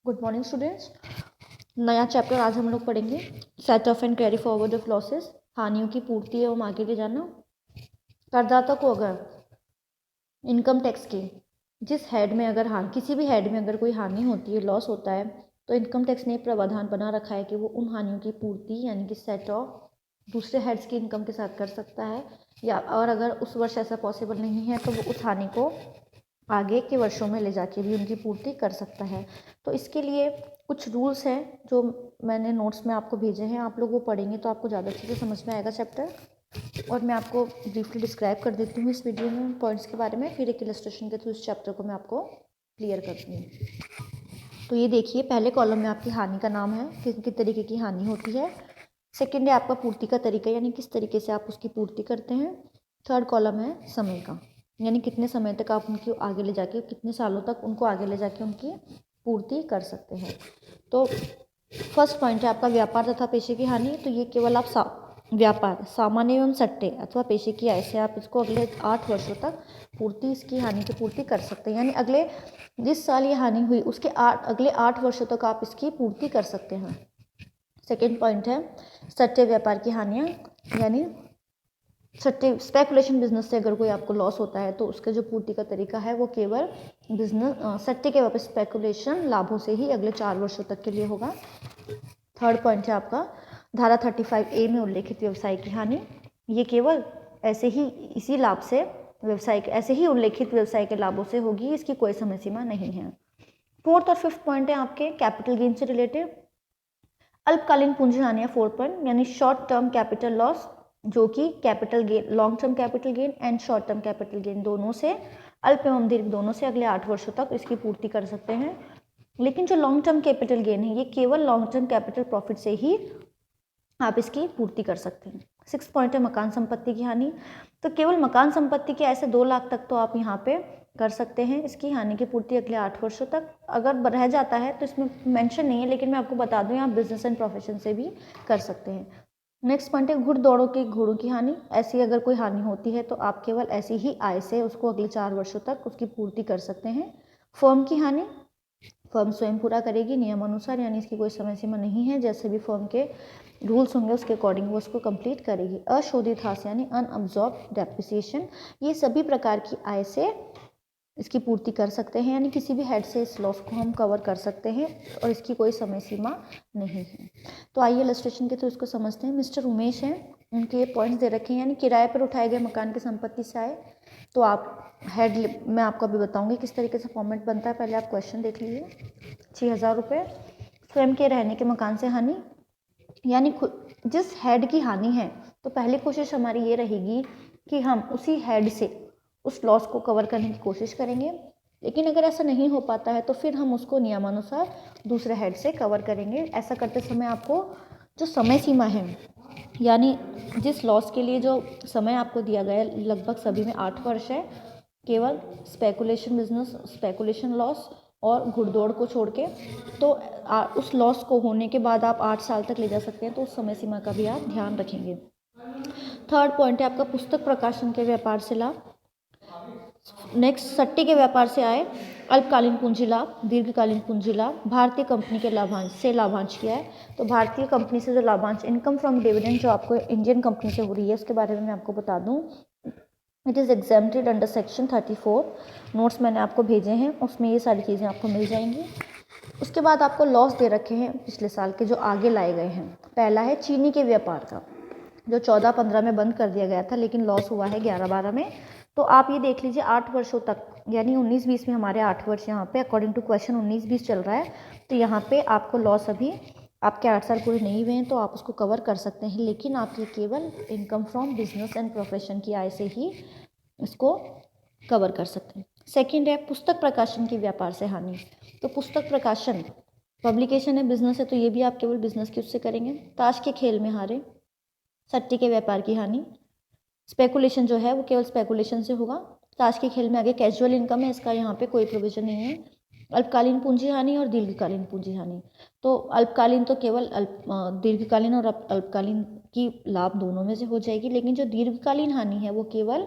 Good morning students. नया chapter आज हम लोग पढ़ेंगे, set of and carry forward of losses, हानियों की पूर्ति एवं आगे ले जाना। करदाता को अगर इनकम टैक्स के जिस हेड में अगर किसी भी हेड में अगर कोई हानि होती है, लॉस होता है, तो इनकम टैक्स ने प्रावधान बना रखा है कि वो उन हानियों की पूर्ति यानी कि सेट ऑफ दूसरे हेड्स की इनकम के साथ कर सकता है, या और अगर उस वर्ष ऐसा पॉसिबल नहीं है तो वो उस हानि को आगे के वर्षों में ले जाके भी उनकी पूर्ति कर सकता है। तो इसके लिए कुछ रूल्स हैं जो मैंने नोट्स में आपको भेजे हैं, आप लोग वो पढ़ेंगे तो आपको ज़्यादा अच्छे से समझ में आएगा चैप्टर। और मैं आपको ब्रीफली डिस्क्राइब कर देती हूँ इस वीडियो में पॉइंट्स के बारे में, फिर एक इलस्ट्रेशन के थ्रू इस चैप्टर को मैं आपको क्लियर करती हूँ। तो ये देखिए, पहले कॉलम में आपकी हानि का नाम है, किस तरीके की हानि होती है। सेकेंड है आपका पूर्ति का तरीका, यानी किस तरीके से आप उसकी पूर्ति करते हैं। थर्ड कॉलम है समय का, यानी कितने समय तक आप उनकी आगे ले जाके, कितने सालों तक उनको आगे ले जाके उनकी पूर्ति कर सकते हैं। तो फर्स्ट पॉइंट है आपका व्यापार तथा पेशे की हानि। तो ये केवल आप व्यापार, सामान्य एवं सट्टे अथवा पेशे की आय से आप इसको अगले 8 वर्षों तक पूर्ति, इसकी हानि की पूर्ति कर सकते हैं। यानी अगले जिस साल ये हानि हुई उसके अगले 8 वर्षों तक आप इसकी पूर्ति कर सकते हैं। सेकेंड पॉइंट है सट्टे व्यापार की हानियाँ, यानी सट्टे स्पेकुलेशन बिजनेस से अगर कोई आपको लॉस होता है तो उसके जो पूर्ति का तरीका है वो केवल सट्टे के वापस स्पेकुलेशन लाभों से ही अगले 4 वर्षों तक के लिए होगा। थर्ड पॉइंट है आपका धारा 35A में उल्लेखित व्यवसाय की हानि। ये केवल ऐसे ही इसी लाभ से ऐसे ही उल्लेखित व्यवसाय के लाभों से होगी, इसकी कोई समय सीमा नहीं है। फोर्थ और फिफ्थ पॉइंट है आपके कैपिटल गेन से रिलेटेड। अल्पकालीन पूंजी हानि, 4 पॉइंट, यानी शॉर्ट टर्म कैपिटल लॉस, जो कि capital gain, long term capital gain and short term capital gain दोनों से, अल्प एवं दीर्घ दोनों से अगले 8 वर्षों तक इसकी पूर्ति कर सकते हैं। लेकिन जो लॉन्ग टर्म कैपिटल गेन है ये केवल लॉन्ग टर्म कैपिटल प्रॉफिट से ही आप इसकी पूर्ति कर सकते हैं। 6 पॉइंट है मकान संपत्ति की हानि। तो केवल मकान संपत्ति के ऐसे 2 लाख तक तो आप यहाँ पे कर सकते हैं इसकी हानि की पूर्ति अगले 8 वर्षों तक। अगर रह जाता है तो इसमें मेंशन नहीं है, लेकिन मैं आपको बता दूं, यहाँ बिजनेस एंड प्रोफेशन से भी कर सकते हैं। नेक्स्ट पॉइंट है घुड़दौड़ों के घोड़ों की हानि। ऐसी अगर कोई हानि होती है तो आप केवल ऐसी ही आय से उसको अगले 4 वर्षों तक उसकी पूर्ति कर सकते हैं। फर्म की हानि, फर्म स्वयं पूरा करेगी नियमानुसार, यानी इसकी कोई समय सीमा नहीं है, जैसे भी फर्म के रूल्स होंगे उसके अकॉर्डिंग वो उसको कंप्लीट करेगी। अशोधित हास यानी अनअब्जॉर्ब डेप्रिसिएशन, ये सभी प्रकार की आय से इसकी पूर्ति कर सकते हैं, यानी किसी भी हेड से इस लॉस को हम कवर कर सकते हैं और इसकी कोई समय सीमा नहीं है। तो आइए इलस्ट्रेशन के थ्रू इसको समझते हैं। मिस्टर उमेश हैं, उनके ये पॉइंट्स दे रखे हैं, यानी किराए पर उठाए गए मकान की संपत्ति से आए। तो आप हेड मैं आपको अभी बताऊंगी किस तरीके से फॉर्मेट बनता है, पहले आप क्वेश्चन देख लीजिए। 6,000 रुपये स्वयं के रहने के मकान से हानि, यानी जिस हेड की हानि है तो पहली कोशिश हमारी ये रहेगी कि हम उसी हेड से उस लॉस को कवर करने की कोशिश करेंगे। लेकिन अगर ऐसा नहीं हो पाता है तो फिर हम उसको नियमानुसार दूसरे हेड से कवर करेंगे। ऐसा करते समय आपको जो समय सीमा है, यानी जिस लॉस के लिए जो समय आपको दिया गया है, लगभग सभी में 8 वर्ष है, केवल स्पेकुलेशन बिजनेस, स्पेकुलेशन लॉस और घुड़दौड़ को छोड़ के, तो उस लॉस को होने के बाद आप 8 साल तक ले जा सकते हैं, तो उस समय सीमा का भी आप ध्यान रखेंगे। थर्ड पॉइंट है आपका पुस्तक प्रकाशन के व्यापार से लाभ। नेक्स्ट सट्टे के व्यापार से आए अल्पकालीन पूंजी लाभ, दीर्घकालीन पूंजी लाभ, भारतीय कंपनी के लाभांश से लाभांश किया है। तो भारतीय कंपनी से जो लाभांश, इनकम फ्रॉम डिविडेंड जो आपको इंडियन कंपनी से हो रही है, उसके बारे में मैं आपको बता दूं, it is exempted under section 34। Notes मैंने आपको भेजे हैं, उसमें ये सारी चीज़ें आपको मिल जाएंगी। उसके बाद आपको लॉस दे रखे हैं पिछले साल के जो आगे लाए गए हैं। पहला है चीनी के व्यापार का, जो 14-15 में बंद कर दिया गया था, लेकिन लॉस हुआ है 11-12 में। तो आप ये देख लीजिए 8 वर्षों तक, यानी 19-20 में हमारे 8 वर्ष यहाँ पे अकॉर्डिंग टू क्वेश्चन 19-20 चल रहा है, तो यहाँ पे आपको लॉस अभी आपके 8 साल पूरे नहीं हुए हैं तो आप उसको कवर कर सकते हैं। लेकिन आप ये केवल income from business and profession की आय से ही इसको कवर कर सकते हैं। सेकेंड है पुस्तक प्रकाशन की व्यापार से हानि। तो पुस्तक प्रकाशन पब्लिकेशन है, बिजनेस है, तो ये भी आप केवल बिजनेस की उससे करेंगे। ताश के खेल में हारे, सट्टे के व्यापार की हानि, स्पेकुलेशन जो है वो केवल स्पेकुलेशन से होगा। ताश के खेल में आगे कैजुअल इनकम है, इसका यहाँ पे कोई प्रोविजन नहीं है। अल्पकालीन पूंजी हानि और दीर्घकालीन पूंजी हानि, तो अल्पकालीन तो केवल दीर्घकालीन और अल्पकालीन की लाभ दोनों में से हो जाएगी, लेकिन जो दीर्घकालीन हानि है वो केवल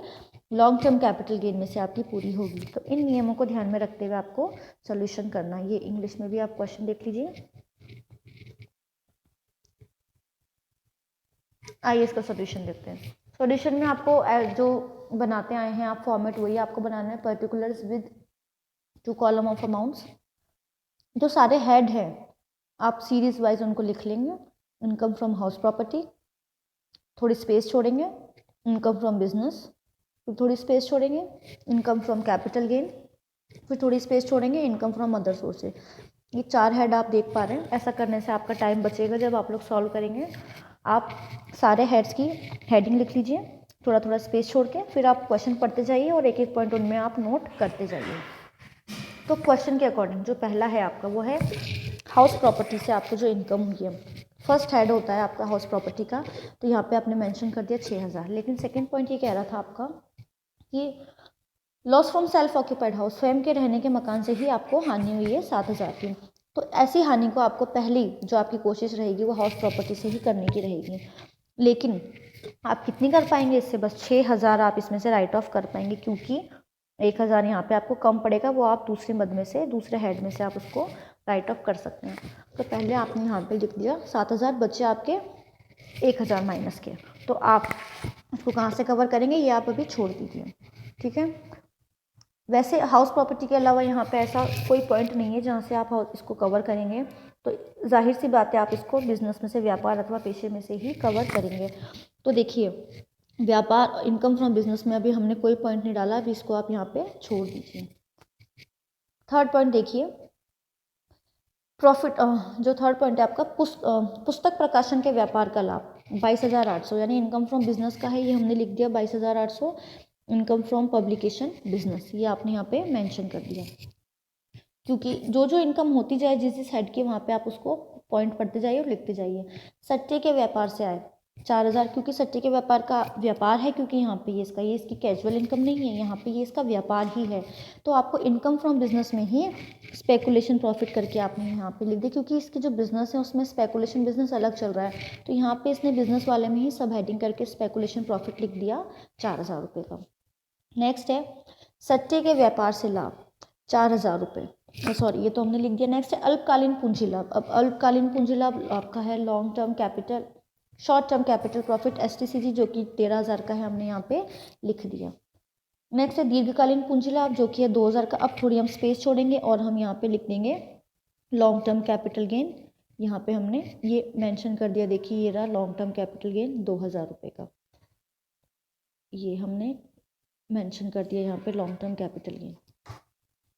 लॉन्ग टर्म कैपिटल गेन में से आपकी पूरी होगी। तो इन नियमों को ध्यान में रखते हुए आपको सोल्यूशन करना है। ये इंग्लिश में भी आप क्वेश्चन देख लीजिए। आइए इसका सोल्यूशन देखते हैं। सोल्यूशन में आपको जो बनाते आए हैं आप फॉर्मेट, वही आपको बनाना है। Particulars with 2 column of amounts. जो सारे हेड हैं आप सीरीज वाइज उनको लिख लेंगे। इनकम फ्रॉम हाउस प्रॉपर्टी, थोड़ी स्पेस छोड़ेंगे, इनकम फ्रॉम बिजनेस, फिर थोड़ी स्पेस छोड़ेंगे, इनकम फ्रॉम कैपिटल गेन, फिर थोड़ी स्पेस छोड़ेंगे, इनकम फ्रॉम अदर सोर्सेज। ये 4 हेड आप देख पा रहे हैं। ऐसा करने से आपका टाइम बचेगा जब आप लोग सॉल्व करेंगे। आप सारे हेड्स की हेडिंग लिख लीजिए थोड़ा थोड़ा स्पेस छोड़ के, फिर आप क्वेश्चन पढ़ते जाइए और एक एक पॉइंट उनमें आप नोट करते जाइए। तो क्वेश्चन के अकॉर्डिंग जो पहला है आपका वो है हाउस प्रॉपर्टी से आपको जो इनकम हुई है। फर्स्ट हेड होता है आपका हाउस प्रॉपर्टी का, तो यहाँ पे आपने मेंशन कर दिया 6000। लेकिन सेकंड पॉइंट ये कह रहा था आपका कि loss from self occupied house, स्वयं के रहने के मकान से ही आपको हानि हुई है 7000 की। तो ऐसी हानि को आपको पहली जो आपकी कोशिश रहेगी वो हाउस प्रॉपर्टी से ही करने की रहेगी। लेकिन आप कितनी कर पाएंगे इससे? बस 6000 आप इसमें से राइट ऑफ कर पाएंगे, क्योंकि 1000 यहाँ पे आपको कम पड़ेगा, वो आप दूसरे मद में से दूसरे हेड में से आप उसको राइट ऑफ कर सकते हैं। तो पहले आपने यहाँ पे लिख दिया 7000 बच्चे आपके 1000 माइनस के। तो आप उसको कहाँ से कवर करेंगे ये आप अभी छोड़ दीजिए, ठीक है। वैसे हाउस प्रॉपर्टी के अलावा यहाँ पे ऐसा कोई पॉइंट नहीं है जहाँ से आप इसको कवर करेंगे। तो जाहिर सी बात है आप इसको बिजनेस में से, व्यापार अथवा पेशे में से ही कवर करेंगे। तो देखिए व्यापार, इनकम फ्रॉम बिजनेस में अभी हमने कोई पॉइंट नहीं डाला, अभी इसको आप यहाँ पे छोड़ दीजिए। थर्ड पॉइंट देखिए, प्रॉफिट, जो थर्ड पॉइंट है आपका पुस्तक प्रकाशन के व्यापार का लाभ 22800, यानी इनकम फ्रॉम बिजनेस का है, ये हमने लिख दिया 22800। इनकम फ्रॉम पब्लिकेशन बिजनेस ये आपने यहाँ पे मेंशन कर दिया, क्योंकि जो जो इनकम होती जाए जिस जिस हेड की, वहाँ पे आप उसको पॉइंट पढ़ते जाइए और लिखते जाइए। सट्टे के व्यापार से आए 4000, क्योंकि सट्टे के व्यापार का व्यापार है, क्योंकि यहाँ पे ये इसकी कैजुअल इनकम नहीं है, यहाँ पे ये इसका व्यापार ही है। तो आपको इनकम फ्रॉम बिजनेस में ही स्पेकुलेशन प्रॉफिट करके आपने यहाँ पे लिख दिया, क्योंकि इसकी जो बिजनेस है उसमें स्पेकुलेशन बिजनेस अलग चल रहा है। तो यहाँ पे इसने बिजनेस वाले में ही सब हेडिंग करके स्पेकुलेशन प्रॉफिट लिख दिया 4000 रुपये का। नेक्स्ट है सट्टे के व्यापार से लाभ 4000 रुपये, सॉरी ये तो हमने लिख दिया। नेक्स्ट है अल्पकालीन पूंजी लाभ। अब अल्पकालीन पूंजी लाभ आपका है long term capital, short term capital profit STCG, जो कि 13000 का है, हमने यहाँ पे लिख दिया। नेक्स्ट है दीर्घकालीन पूंजी लाभ जो कि है 2000 का। अब थोड़ी हम स्पेस छोड़ेंगे और हम यहाँ पे लिख देंगे लॉन्ग टर्म कैपिटल गेन। यहाँ पे हमने ये मेंशन कर दिया, देखिए ये रहा लॉन्ग टर्म कैपिटल गेन 2000 रुपये का, ये हमने मेंशन कर दिया यहाँ पे लॉन्ग टर्म कैपिटल गेन।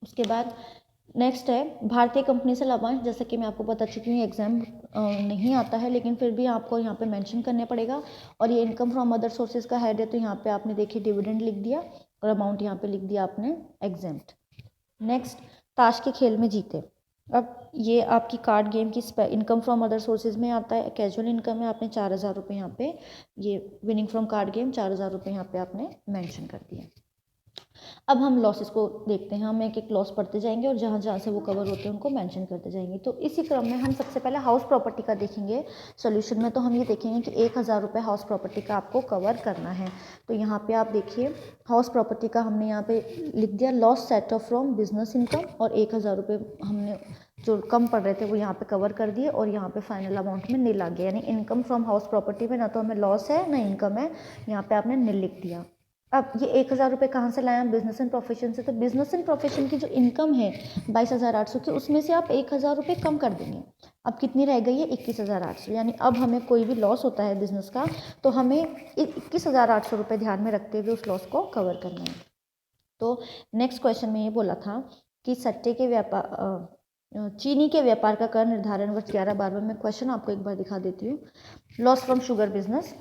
उसके बाद नेक्स्ट है भारतीय कंपनी से लाभांश, जैसा कि मैं आपको बता चुकी हूँ एग्जाम नहीं आता है, लेकिन फिर भी आपको यहाँ पे मेंशन करने पड़ेगा। और ये इनकम फ्रॉम अदर सोर्सेज का हेड है, तो यहाँ पे आपने देखिए डिविडेंड लिख दिया और अमाउंट यहाँ पे लिख दिया आपने एग्जेम्प्ट। नेक्स्ट ताश के खेल में जीते। अब ये आपकी कार्ड गेम की इनकम फ्रॉम अदर सोर्सेज में आता है, कैजुअल इनकम है, आपने 4000 रुपये यहाँ पे ये विनिंग फ्रॉम कार्ड गेम 4000 रुपये यहाँ पे आपने मेंशन कर दिया। अब हम लॉसेस को देखते हैं, हम एक एक लॉस पढ़ते जाएंगे और जहाँ जहाँ से वो कवर होते हैं उनको मेंशन करते जाएंगे। तो इसी क्रम में हम सबसे पहले हाउस प्रॉपर्टी का देखेंगे सॉल्यूशन में। तो हम ये देखेंगे कि 1000 रुपये हाउस प्रॉपर्टी का आपको कवर करना है। तो यहाँ पे आप देखिए हाउस प्रॉपर्टी का हमने यहाँ पे लिख दिया loss set of from business income, और 1000 रुपये हमने जो कम पड़ रहे थे वो यहाँ पे कवर कर दिए, और यहाँ पे फाइनल अमाउंट में नील आ गया, यानी इनकम फ्रॉम हाउस प्रॉपर्टी में ना तो हमें लॉस है ना इनकम है, यहाँ पे आपने नील लिख दिया। अब ये 1000 रुपये कहाँ से लाए हम? बिजनेस एंड प्रोफेशन से। तो बिजनेस एंड प्रोफेशन की जो इनकम है 22800 की, उसमें से आप 1000 रुपये कम कर देंगे। अब कितनी रह गई है? 21800। यानी अब हमें कोई भी लॉस होता है बिजनेस का तो हमें 21800 रुपये ध्यान में रखते हुए उस लॉस को कवर करना है। तो नेक्स्ट क्वेश्चन में ये बोला था कि सट्टे के व्यापार, चीनी के व्यापार का कर निर्धारण वर्ष 11-12 में। क्वेश्चन आपको एक बार दिखा देती हूँ। लॉस फ्रॉम शुगर बिजनेस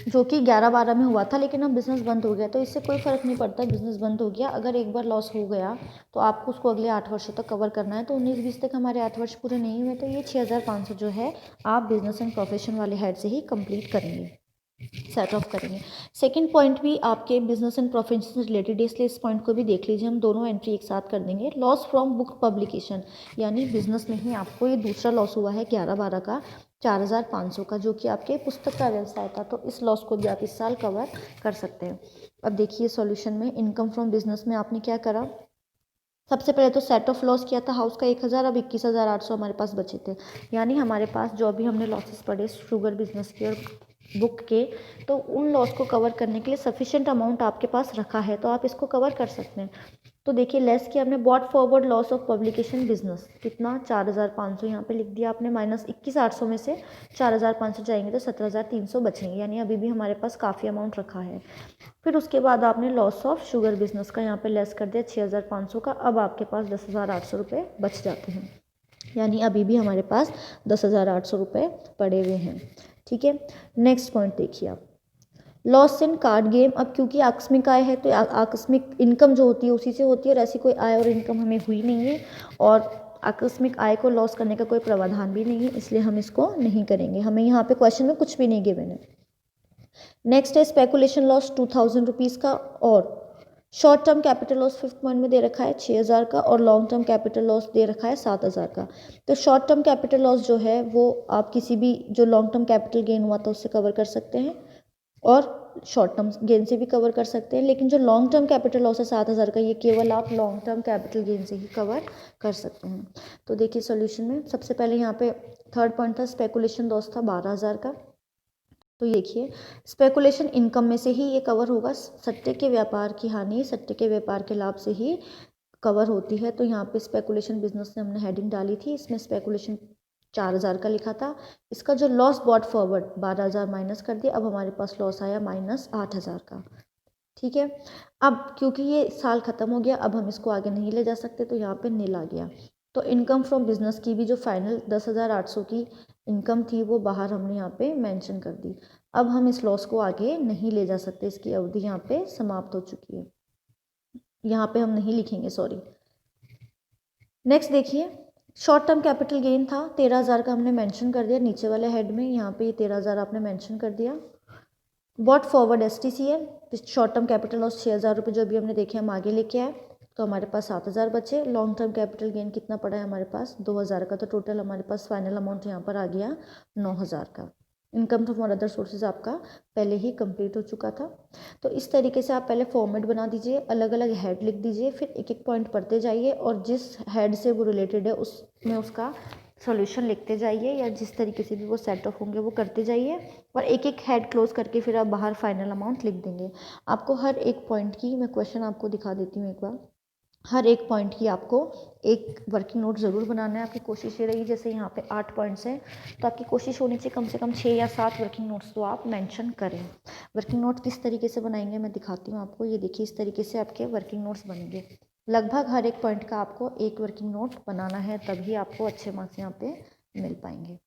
जो कि 11-12 में हुआ था, लेकिन अब बिज़नेस बंद हो गया, तो इससे कोई फ़र्क नहीं पड़ता, बिज़नेस बंद हो गया। अगर एक बार लॉस हो गया तो आपको उसको अगले 8 वर्षों तक कवर करना है। तो 19-20 तक हमारे 8 वर्ष पूरे नहीं हुए, तो ये 6500 जो है आप बिज़नेस एंड प्रोफेशन वाले हेड से ही कंप्लीट करेंगे। सेट ऑफ करेंगे। सेकंड पॉइंट भी आपके बिजनेस एंड प्रॉफिट से रिलेटेड है, इसलिए इस पॉइंट को भी देख लीजिए। हम दोनों एंट्री एक साथ कर देंगे। लॉस फ्रॉम बुक पब्लिकेशन, यानी बिजनेस में ही आपको ये दूसरा लॉस हुआ है 11/12 का 4,500 का, जो कि आपके पुस्तक का व्यवसाय था। तो इस लॉस को भी आप इस साल कवर कर सकते हैं। अब देखिए सॉल्यूशन में इनकम फ्रॉम बिजनेस में आपने क्या करा, सबसे पहले तो सेट ऑफ लॉस किया था हाउस का 1,000, अब 21,800 हमारे पास बचे थे। यानी हमारे पास जो भी हमने लॉसेस पड़े शुगर बिजनेस के और बुक के, तो उन लॉस को कवर करने के लिए सफिशिएंट अमाउंट आपके पास रखा है, तो आप इसको कवर कर सकते हैं। तो देखिए लेस किया हमने, brought forward loss of publication business कितना 4,500 यहाँ पे लिख दिया आपने, माइनस 21,800 में से 4,500 जाएंगे तो 17,300 बचेंगे, यानी अभी भी हमारे पास काफ़ी अमाउंट रखा है। फिर उसके बाद आपने लॉस ऑफ शुगर बिजनेस का यहाँ पे लेस कर दिया 6,500 का, अब आपके पास 10,800 रुपये बच जाते हैं, यानी अभी भी हमारे पास 10,800 रुपये पड़े हुए हैं। ठीक है, नेक्स्ट पॉइंट देखिए आप, लॉस इन कार्ड गेम। अब क्योंकि आकस्मिक आय है तो आकस्मिक इनकम जो होती है उसी से होती है, और ऐसी कोई आय और इनकम हमें हुई नहीं है, और आकस्मिक आय को लॉस करने का कोई प्रावधान भी नहीं है, इसलिए हम इसको नहीं करेंगे। हमें यहाँ पे क्वेश्चन में कुछ भी नहीं गिवन है। नेक्स्ट है स्पेकुलेशन लॉस 2,000 रुपीज़ का, और short term capital loss fifth point में दे रखा है 6,000 का, और लॉन्ग टर्म कैपिटल लॉस दे रखा है 7,000 का। तो शॉर्ट टर्म कैपिटल लॉस जो है वो आप किसी भी जो लॉन्ग टर्म कैपिटल गेन हुआ था उससे कवर कर सकते हैं, और शॉर्ट टर्म गेन से भी कवर कर सकते हैं, लेकिन जो लॉन्ग टर्म कैपिटल लॉस है 7,000 का, ये केवल आप लॉन्ग टर्म कैपिटल गेन से ही कवर कर सकते हैं। तो देखिए सॉल्यूशन में सबसे पहले यहाँ पे थर्ड पॉइंट था स्पेकुलेशन लॉस था 12,000 का। तो देखिए स्पेकुलेशन इनकम में से ही ये कवर होगा, सट्टे के व्यापार की हानि सट्टे के व्यापार के लाभ से ही कवर होती है। तो यहाँ पे स्पेकुलेशन बिजनेस से हमने हेडिंग डाली थी, इसमें स्पेकुलेशन 4,000 का लिखा था। इसका जो लॉस बॉट फॉरवर्ड 12,000 माइनस कर दिया, अब हमारे पास लॉस आया -8,000 का। ठीक है, अब क्योंकि ये साल ख़त्म हो गया, अब हम इसको आगे नहीं ले जा सकते, तो यहाँ पे नील आ गया। तो इनकम फ्रॉम बिजनेस की भी जो फाइनल 10,800 की इनकम थी वो बाहर हमने यहाँ पे मेंशन कर दी। अब हम इस लॉस को आगे नहीं ले जा सकते, इसकी अवधि यहाँ पे समाप्त हो चुकी है, यहाँ पे हम नहीं लिखेंगे, सॉरी। नेक्स्ट देखिए शॉर्ट टर्म कैपिटल गेन था 13,000 का, हमने मेंशन कर दिया नीचे वाले हेड में, यहाँ पे ये 13,000 आपने मेंशन कर दिया। Brought forward STCL short term capital loss 6,000 रुपये जो अभी हमने देखे हम आगे लेके आए, तो हमारे पास 7,000 बचे। लॉन्ग टर्म कैपिटल गेन कितना पड़ा है हमारे पास 2,000 का, तो टोटल हमारे पास फाइनल अमाउंट यहाँ पर आ गया 9,000 का। इनकम फ्रॉम अदर सोर्सेज आपका पहले ही कंप्लीट हो चुका था। तो इस तरीके से आप पहले फॉर्मेट बना दीजिए, अलग अलग हेड लिख दीजिए, फिर एक एक पॉइंट पढ़ते जाइए, और जिस हेड से वो रिलेटेड है उसमें उसका सॉल्यूशन लिखते जाइए, या जिस तरीके से भी वो सेट ऑफ होंगे वो करते जाइए, और एक एक हेड क्लोज करके फिर आप बाहर फाइनल अमाउंट लिख देंगे। आपको हर एक पॉइंट की मैं क्वेश्चन आपको दिखा देती हूँ एक बार। हर एक पॉइंट की आपको एक वर्किंग नोट ज़रूर बनाना है। आपकी कोशिश ये रही, जैसे यहाँ पे 8 पॉइंट्स हैं, तो आपकी कोशिश होनी चाहिए कम से कम 6 या 7 वर्किंग नोट्स तो आप मेंशन करें। वर्किंग नोट किस तरीके से बनाएंगे मैं दिखाती हूँ आपको। ये देखिए इस तरीके से आपके वर्किंग नोट्स बनेंगे। लगभग हर एक पॉइंट का आपको एक वर्किंग नोट बनाना है, तभी आपको अच्छे मार्क्स यहाँ पे मिल पाएंगे।